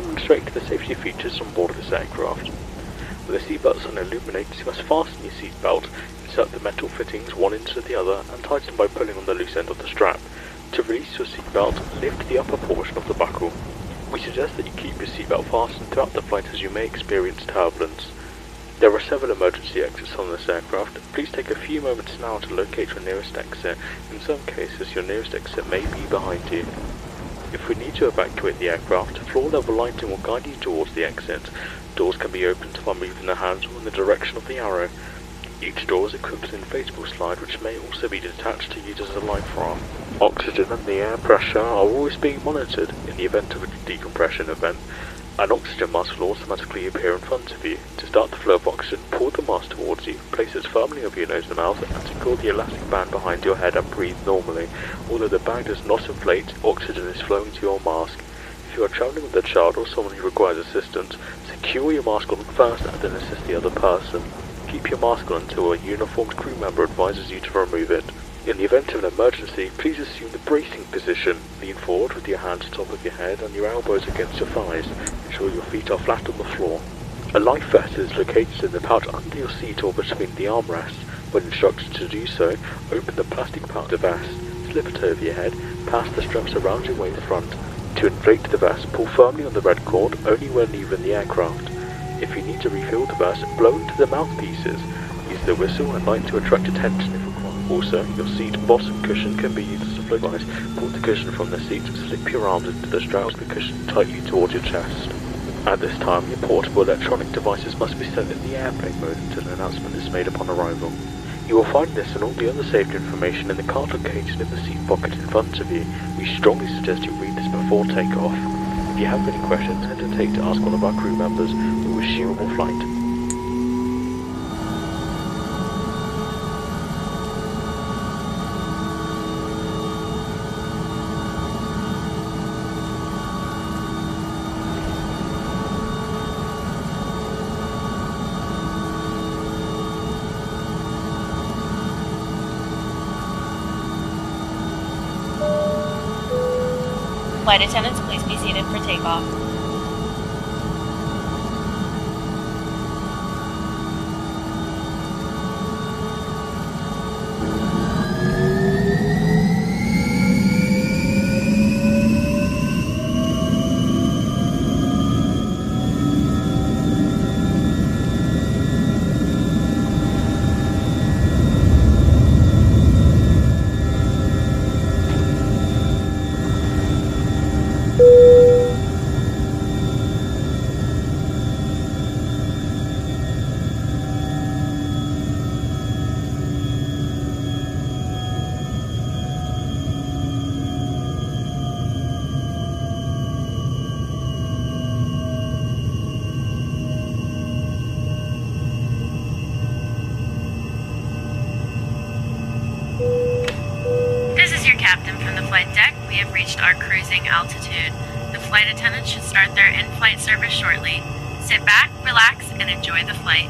demonstrate the safety features on board this aircraft. With the seatbelt sign illuminated, you must fasten your seatbelt, insert the metal fittings one into the other, and tighten by pulling on the loose end of the strap. To release your seatbelt, lift the upper portion of the buckle. We suggest that you keep your seatbelt fastened throughout the flight as you may experience turbulence. There are several emergency exits on this aircraft. Please take a few moments now to locate your nearest exit. In some cases, your nearest exit may be behind you. If we need to evacuate the aircraft, floor level lighting will guide you towards the exit. Doors can be opened by moving the handle in the direction of the arrow. Each door is equipped with an inflatable slide which may also be detached to use as a life raft. Oxygen and the air pressure are always being monitored. In the event of a decompression event, an oxygen mask will automatically appear in front of you. To start the flow of oxygen, pull the mask towards you, place it firmly over your nose and mouth, and secure the elastic band behind your head and breathe normally. Although the bag does not inflate, oxygen is flowing to your mask. If you are travelling with a child or someone who requires assistance, secure your mask on first and then assist the other person. Keep your mask on until a uniformed crew member advises you to remove it. In the event of an emergency, please assume the bracing position. Lean forward with your hands on top of your head and your elbows against your thighs. Ensure your feet are flat on the floor. A life vest is located in the pouch under your seat or between the armrests. When instructed to do so, open the plastic pouch of the vest, slip it over your head, pass the straps around your waist front. To inflate the vest, pull firmly on the red cord only when leaving the aircraft. If you need to refill the vest, blow into the mouthpieces. Use the whistle and light to attract attention if required. Also, your seat bottom cushion can be used as a flow device. Pull the cushion from the seat, slip your arms into the straps of the cushion tightly towards your chest. At this time, your portable electronic devices must be set in the airplane mode until an announcement is made upon arrival. You will find this and all the other safety information in the cargo case and in the seat pocket in front of you. We strongly suggest you read this before takeoff. If you have any questions, hesitate to ask one of our crew members. We wish you a good flight. Flight attendants, please be seated for takeoff. Captain from the flight deck, we have reached our cruising altitude. The flight attendants should start their in-flight service shortly. Sit back, relax, and enjoy the flight.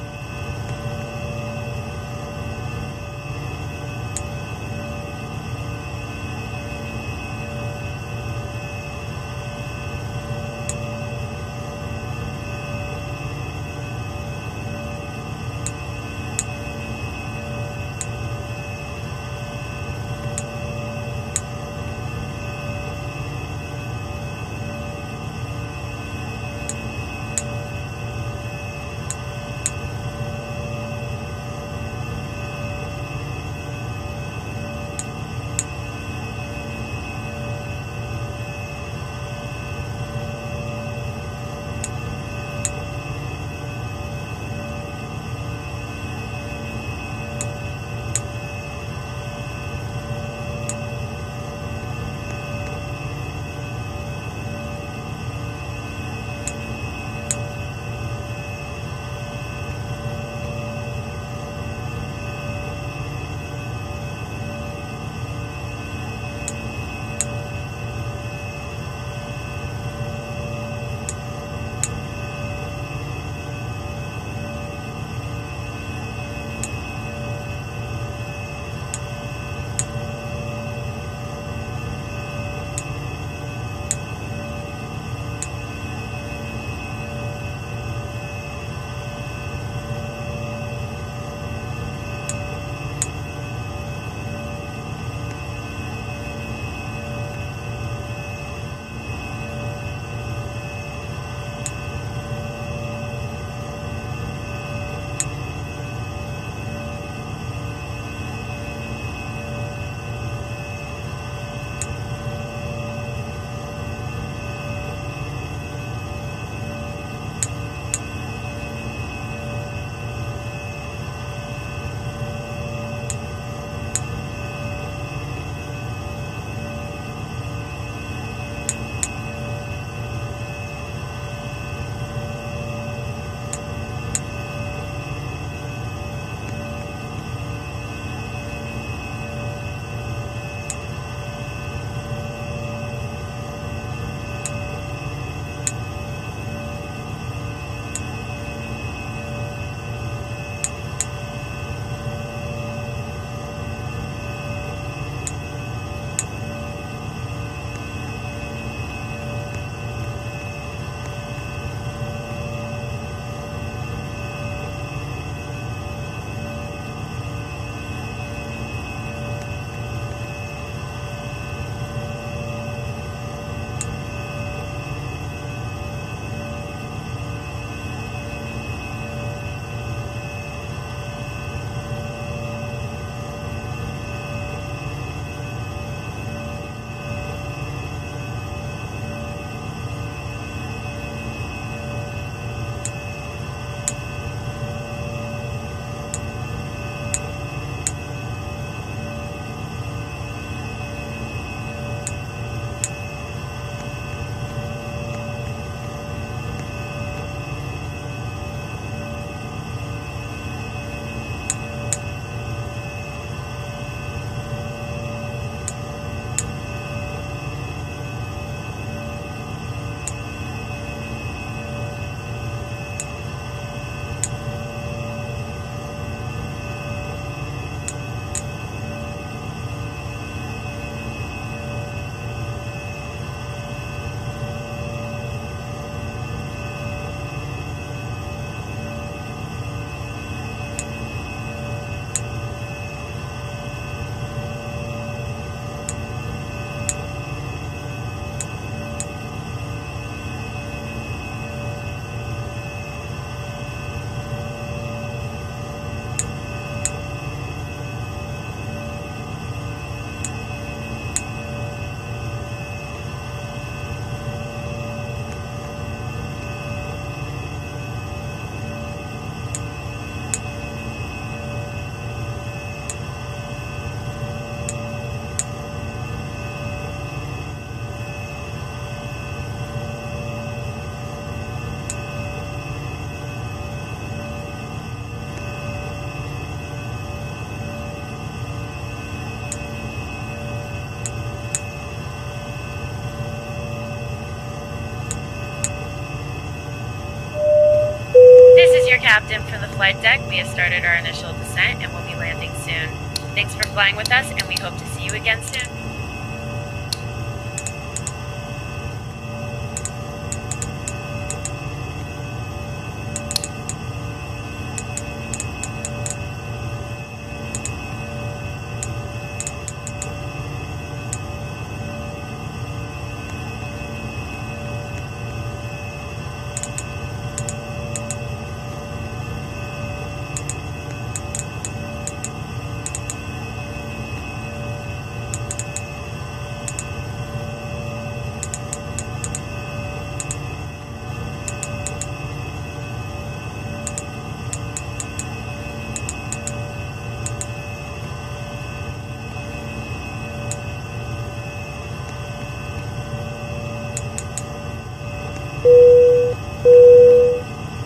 captain from the flight deck. We have started our initial descent and will be landing soon. Thanks for flying with us, and we hope to see you again soon.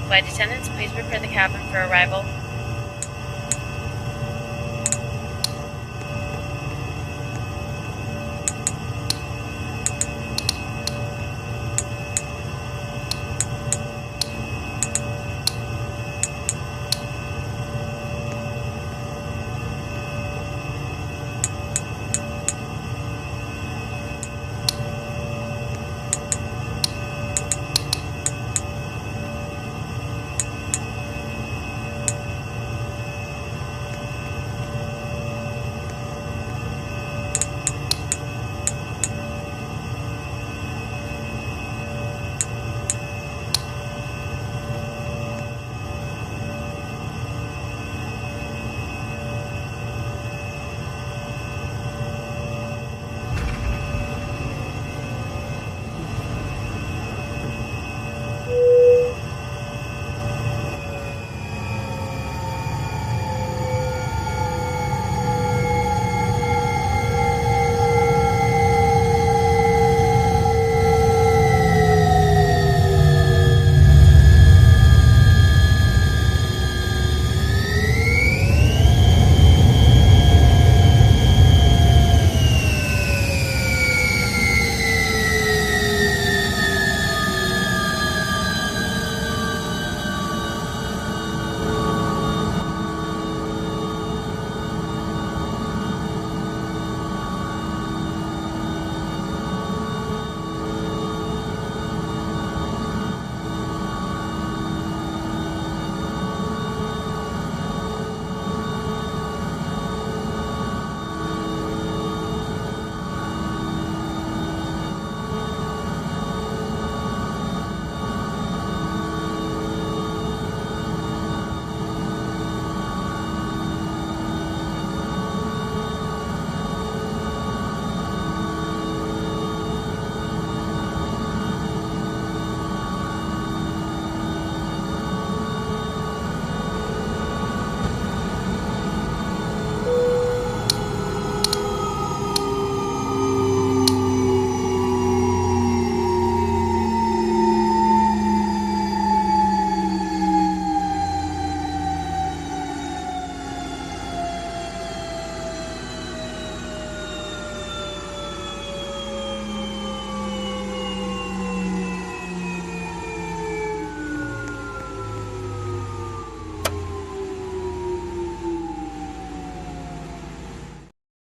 Flight attendants, please prepare the cabin for arrival.